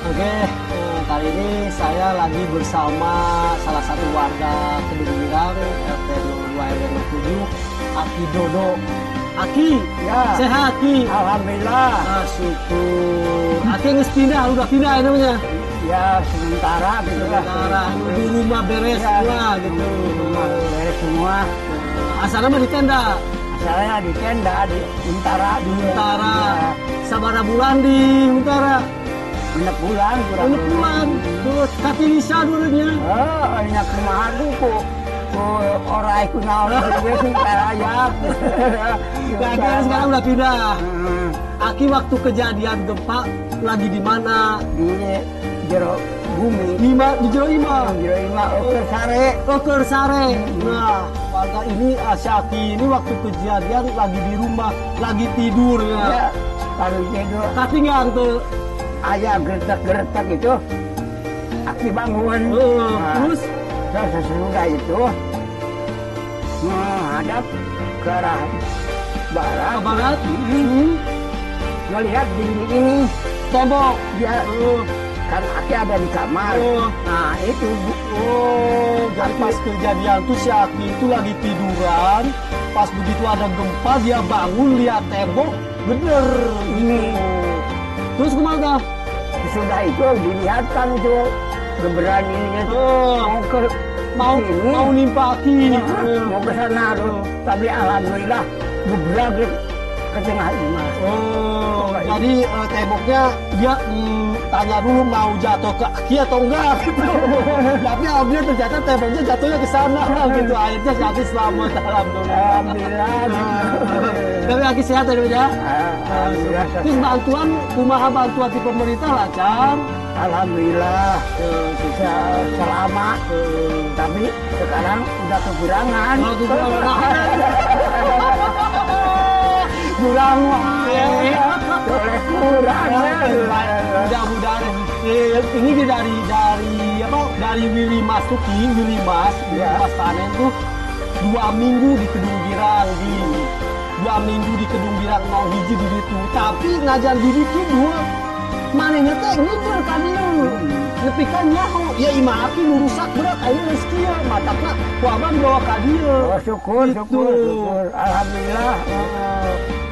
Oke, kali ini saya lagi bersama salah satu warga Kedung Girang, RT 02 RW 07, Aki Dodo. Aki, Ya, sehat Aki? alhamdulillah. Syukur. Aki nges pindah, udah pindah ya namanya? Ya, sementara gitu lah. Sementara, di rumah beres Ya, semua gitu. Rumah beres semua. Asalnya mah di tenda, Saya di tenda di Untara. di Utara. Ya, Sabara bulan di Utara. 6 bulan kurang 6 bulan. Terus kati Lisa dulunya. Oh, ini kumaha tuh ku orang ikut naon gitu kayak Aki sekarang udah pindah. Aki waktu kejadian gempa lagi di mana? di jero bumi. Di Jero Ima. Jero lima oke sare. Oker Sare. Nah, warga ini si Aki ini waktu kejadian lagi di rumah, lagi tidur Ya, ya. kalau itu Katingan tuh. ayah gertak-gertak itu Aki bangun. Terus Sesudah itu menghadap ke arah barat. ke barat, Melihat dinding ini tembok. dia kan Aki ada di kamar. Oh. Nah itu Jadi pas kejadian tuh si Aki itu lagi tiduran. Pas begitu ada gempa dia bangun lihat tembok, bener Ini. Terus kemana? sudah itu dilihat kan itu geberan ininya tuh mau ke Mau sini. mau nimpa Aki. Mau ke sana tuh. Tapi alhamdulillah gebrak ke tengah ini. Oh, jadi temboknya dia tanya dulu mau jatuh ke Aki atau enggak gitu. Tapi alhamdulillah ternyata temboknya jatuhnya ke sana gitu. Akhirnya si Aki selamat, alhamdulillah. Alhamdulillah. Tapi Aki sehat ya? Alhamdulillah. Terus bantuan, kumaha bantuan di pemerintah lancar. Alhamdulillah bisa selamat. Tapi sekarang udah kekurangan. Kalau kekurangan. Kurang boleh kurang. Mudah-mudahan ini dia dari Willy Mas tuh Willy Mas panen tuh 2 minggu di Kedung Girang 2 minggu di Kedung Girang mau hiji di situ. Tapi ngajar di situ manehnya teh ngider ka dieu. Nepi ka nyaho, ya imah Aki nu rusak berat aya rezeki ya, matakna ku abang dibawa ka dieu. Oh, syukur. Alhamdulillah.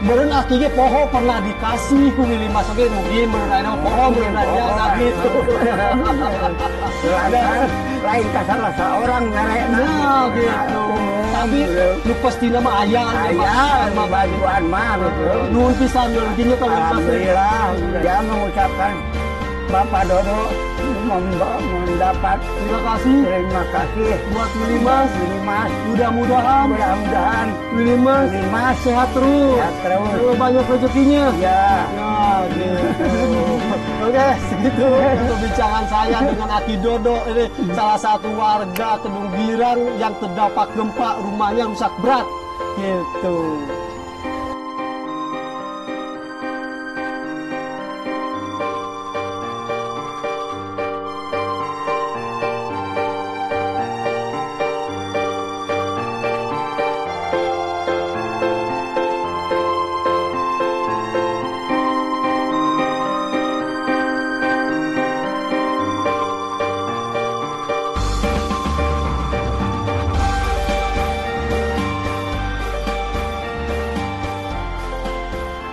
Meureun Aki ge poho pernah dikasih ku Willy Mas oge mungkin meureun ayeuna poho meureun aya gitu. Lain ka salah seorang nyareuna. Nah gitu. Tapi nu pastina mah aya Mah bantuan mah gitu. nuhun pisan rezekinya ka Willy Mas. Alhamdulillah, dia mengucapkan Bapak Dodo mendapat Terima kasih terima kasih buat Willy Mas. ini Mas. Mudah-mudahan Mudah-mudahan Willy Mas ini Mas sehat terus. sehat terus. Banyak rezekinya. Ya, Ya, gitu. Oke, segitu perbincangan saya dengan Aki Dodo. Ini salah satu warga Kedung Girang yang terdampak gempa, rumahnya rusak berat. Gitu.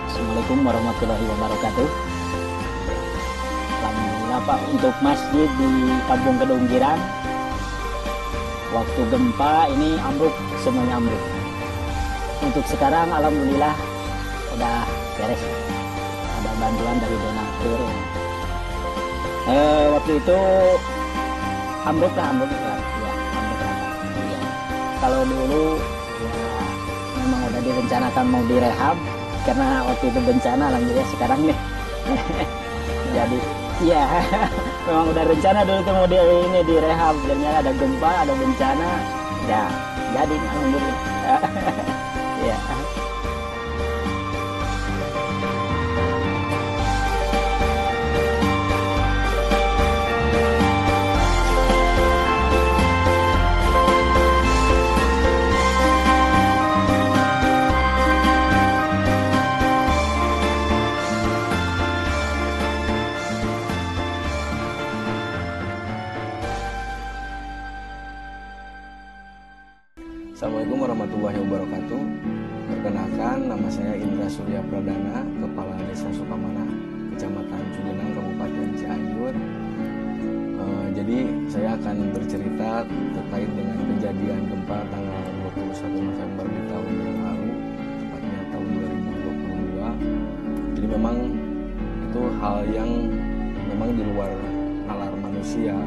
Assalamualaikum warahmatullahi wabarakatuh. Alhamdulillah Pak, untuk masjid di Kampung Kedung Girang waktu gempa ini ambruk, semuanya ambruk. Untuk sekarang alhamdulillah udah beres, ada bantuan dari donatur. Waktu itu ambruk lah ya, ambruk lah. Ya. Kalau dulu ya memang udah direncanakan mau direhab karena waktu itu bencana, alhamdulillah sekarang nih jadi iya memang udah rencana dulu tuh mau ini direhab, jadinya ada gempa ada bencana ya jadi alhamdulillah. Ya. Assalamualaikum warahmatullahi wabarakatuh. Perkenalkan, nama saya Indra Surya Pradana, Kepala Desa Sukamana, Kecamatan Cugenang, Kabupaten Cianjur. Jadi saya akan bercerita terkait dengan kejadian gempa tanggal 21 November di tahun yang lalu, tepatnya tahun 2022. Jadi memang itu hal yang memang di luar nalar manusia.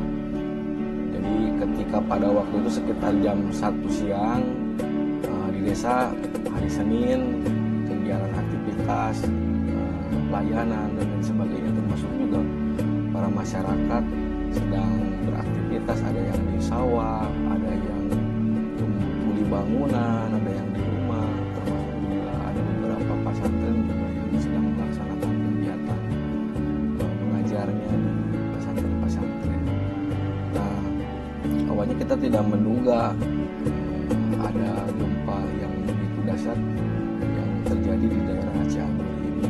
Jadi ketika pada waktu itu sekitar jam 1 siang di desa, hari Senin, kegiatan aktivitas, pelayanan dan lain sebagainya, termasuk juga para masyarakat sedang beraktivitas, ada yang di sawah, ada yang kuli bangunan, ada yang di rumah, termasuk juga ada beberapa pesantren juga yang sedang melaksanakan kegiatan mengajarnya di pesantren-pesantren. Nah, awalnya kita tidak menduga ada gempa yang begitu dahsyat yang terjadi di daerah Cianjur ini.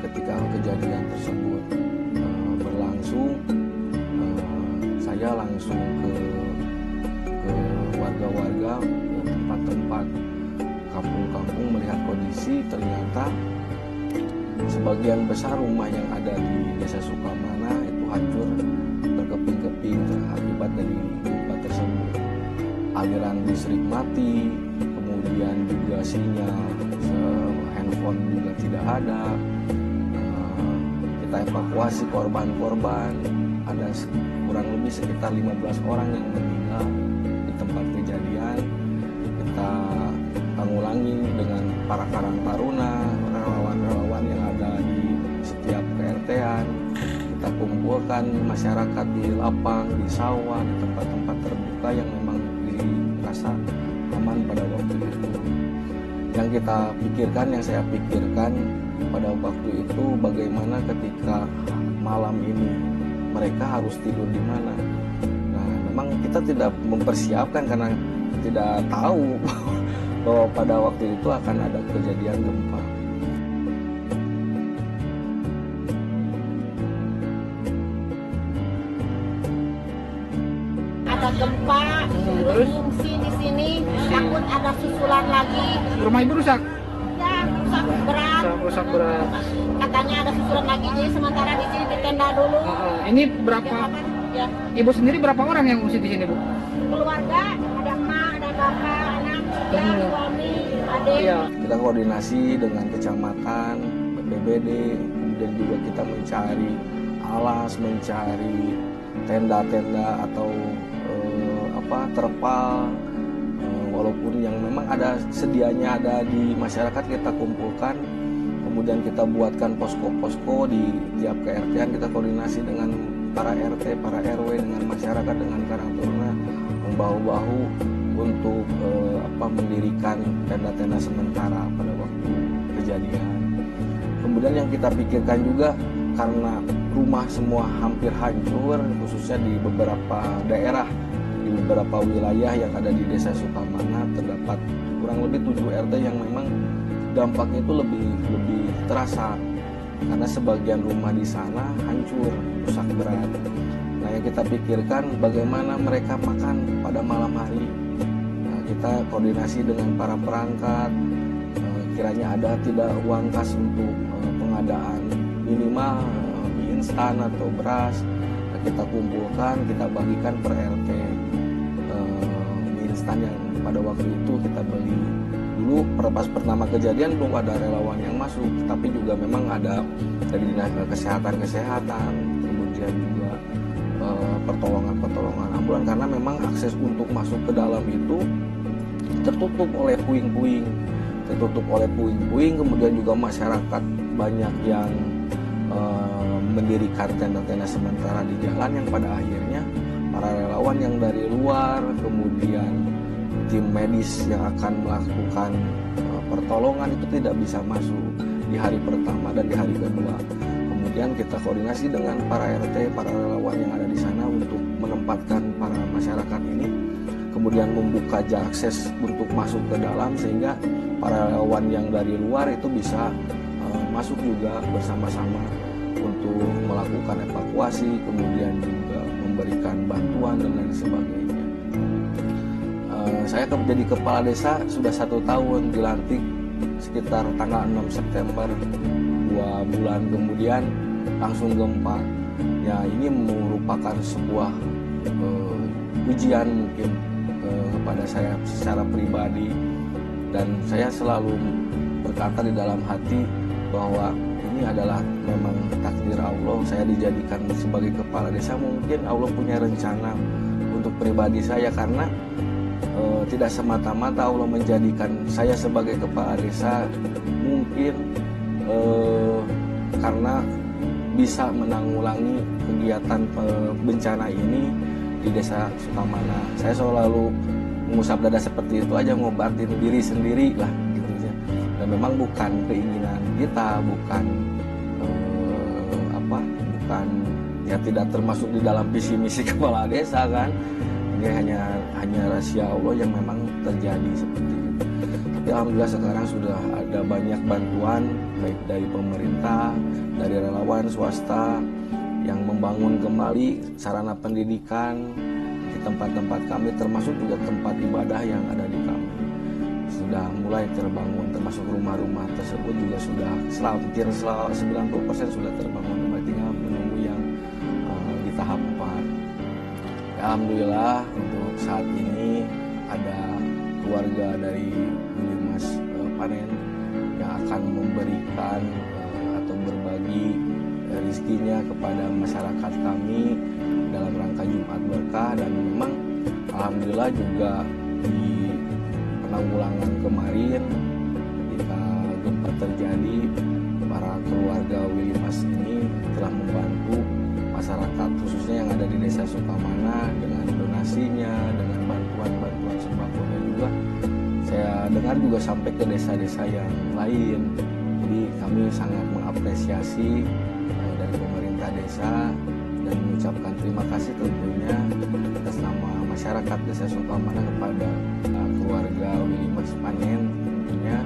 Ketika kejadian tersebut berlangsung, saya langsung ke warga-warga, ke tempat-tempat kampung-kampung melihat kondisi. Ternyata sebagian besar rumah yang ada di Desa Sukamana itu hancur berkeping-keping akibat dari gempa tersebut. Aliran listrik mati, kemudian juga sinyal handphone juga tidak ada. Kita evakuasi korban-korban, ada kurang lebih sekitar 15 orang yang meninggal di tempat kejadian. Kita tanggulangi dengan para Karang Taruna, relawan-relawan yang ada di setiap KRT-an. Kita kumpulkan masyarakat di lapang, di sawah, di tempat-tempat terbuka yang memang dirasa aman pada waktu itu. Yang kita pikirkan, yang saya pikirkan pada waktu itu, bagaimana ketika malam ini mereka harus tidur di mana. Nah, memang kita tidak mempersiapkan karena tidak tahu bahwa pada waktu itu akan ada kejadian gempa. Ada gempa, terus fungsi di sini, takut ada susulan lagi. Rumah ibu rusak? Ya, rusak berat. Rusak berat. Katanya ada susulan lagi, jadi sementara di sini di tenda dulu. Ini berapa? Ya, Ibu sendiri berapa orang yang ngungsi di sini, Bu? keluarga, ada emak, ada bapak, anak, ya, suami, adik. Iya. Kita koordinasi dengan kecamatan, BPBD, kemudian juga kita mencari alas, mencari tenda-tenda atau terpal, walaupun yang memang ada sedianya ada di masyarakat kita kumpulkan, kemudian kita buatkan posko-posko di tiap KRT-an. Kita koordinasi dengan para RT, para RW, dengan masyarakat, dengan Karang Taruna, membahu-bahu untuk mendirikan tenda-tenda sementara pada waktu kejadian. Kemudian yang kita pikirkan juga, karena rumah semua hampir hancur, khususnya di beberapa daerah, di beberapa wilayah yang ada di Desa Sukamana, terdapat kurang lebih 7 RT yang memang dampaknya itu lebih terasa, karena sebagian rumah di sana hancur, rusak berat. Nah, yang kita pikirkan bagaimana mereka makan pada malam hari. Nah, kita koordinasi dengan para perangkat, kiranya ada tidak uang kas untuk pengadaan minimal mie instan atau beras. Nah, kita kumpulkan, kita bagikan per RT mie instan yang pada waktu itu kita beli. Dulu pas pertama kejadian belum ada relawan yang masuk, tapi juga memang ada dari dinas kesehatan, kemudian juga pertolongan ambulan, karena memang akses untuk masuk ke dalam itu tertutup oleh puing-puing, kemudian juga masyarakat banyak yang mendirikan tenda-tenda sementara di jalan, yang pada akhirnya para relawan yang dari luar, kemudian tim medis yang akan melakukan pertolongan itu tidak bisa masuk di hari pertama dan di hari kedua. Kemudian kita koordinasi dengan para RT, para relawan yang ada di sana untuk menempatkan para masyarakat ini, kemudian membuka akses untuk masuk ke dalam sehingga para relawan yang dari luar itu bisa masuk juga bersama-sama untuk melakukan evakuasi, kemudian juga memberikan bantuan dan lain sebagainya. Saya jadi kepala desa sudah 1 tahun, dilantik sekitar tanggal 6 September, 2 bulan kemudian langsung gempa. Ya, ini merupakan sebuah ujian mungkin kepada saya secara pribadi, dan saya selalu berkata di dalam hati bahwa ini adalah memang takdir Allah. Saya dijadikan sebagai kepala desa, mungkin Allah punya rencana untuk pribadi saya, karena tidak semata-mata Allah menjadikan saya sebagai kepala desa mungkin karena bisa menanggulangi kegiatan bencana ini di desa Sukamana. Saya selalu mengusap dada seperti itu aja, ngobatin diri sendiri lah gitu ya. Dan memang bukan keinginan kita, bukan ya tidak termasuk di dalam visi misi kepala desa kan. Ini hanya rahasia Allah yang memang terjadi seperti itu. Tapi alhamdulillah sekarang sudah ada banyak bantuan baik dari pemerintah, dari relawan swasta yang membangun kembali sarana pendidikan di tempat-tempat kami, termasuk juga tempat ibadah yang ada di kami. Sudah mulai terbangun, termasuk rumah-rumah tersebut juga sudah hampir 90% sudah terbangun, tinggal menunggu yang di tahap 4. Alhamdulillah untuk saat ini ada keluarga dari Wilimas Panen yang akan memberikan atau berbagi rezekinya kepada masyarakat kami dalam rangka Jumat Berkah. Dan memang alhamdulillah juga di penanggulangan kemarin ketika gempa terjadi, para keluarga Wilimas ini telah membantu masyarakat khususnya yang ada di desa Sukamana dengan donasinya, dengan bantuan sembakonya juga. Saya dengar juga sampai ke desa-desa yang lain. Jadi kami sangat mengapresiasi dari pemerintah desa dan mengucapkan terima kasih tentunya atas nama masyarakat desa Sukamana kepada keluarga Wilimas Panen tentunya,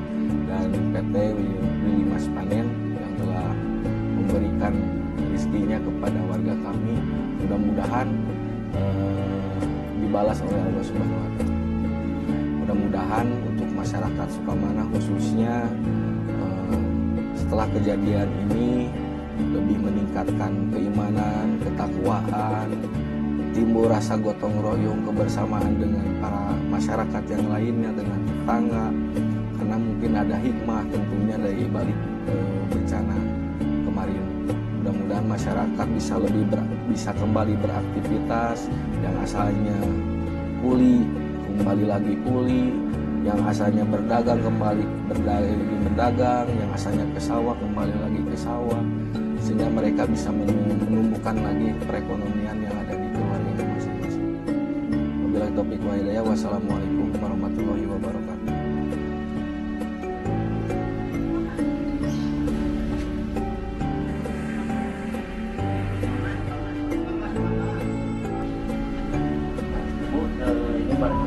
dan PT Wilimas Panen yang telah memberikan rezekinya kepada warga kami. Mudah-mudahan dibalas oleh Allah Subhanahu wa Ta'ala. Mudah-mudahan untuk masyarakat Sukamana khususnya setelah kejadian ini lebih meningkatkan keimanan, ketakwaan, timbul rasa gotong royong, kebersamaan dengan para masyarakat yang lainnya, dengan tetangga, karena mungkin ada hikmah tentunya dari balik bencana kemarin. Mudah-mudahan masyarakat bisa kembali beraktivitas, yang asalnya kuli kembali lagi kuli, yang asalnya berdagang kembali berdagang, yang asalnya ke sawah kembali lagi ke sawah, sehingga mereka bisa menumbuhkan lagi perekonomian yang ada di keluarganya masing-masing. Wabillahi taufiq wal hidayah. Wassalamualaikum warahmatullahi wabarakatuh.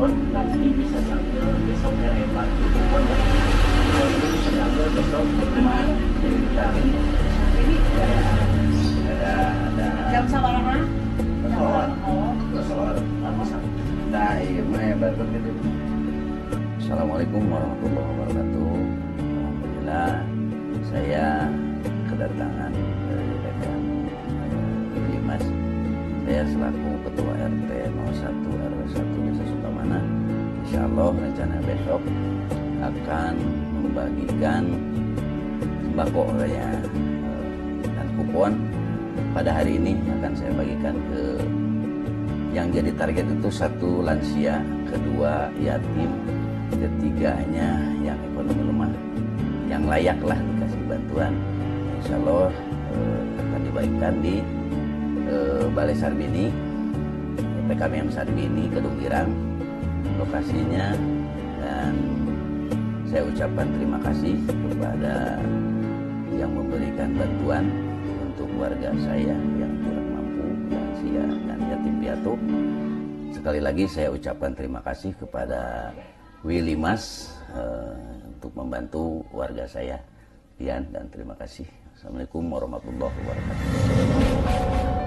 Nanti bisa diambil besoknya hebat gitu kan ya. Ini bisa diambil besok cuma jadi kita ada Jam sabaraha? Assalamualaikum warahmatullahi wabarakatuh. Alhamdulillah saya kedatangan dari rekan Wilimas. Saya selaku Ketua RT 01 RW 1 Desa Sukamana. Insya Allah Allah rencana besok akan membagikan sembako ya, dan kupon. Pada hari ini akan saya bagikan ke yang jadi target itu 1 lansia, 2 yatim, 3-nya yang ekonomi lemah, yang layak lah dikasih bantuan. Insya Allah akan dibagikan di Balai Sarbini, PKBM Sarbini, Kedung Girang lokasinya. Dan saya ucapkan terima kasih kepada yang memberikan bantuan untuk warga saya yang kurang mampu, lansia dan yatim piatu. Sekali lagi saya ucapkan terima kasih kepada Willy Mas untuk membantu warga saya. Sekian dan terima kasih. Assalamualaikum warahmatullahi wabarakatuh.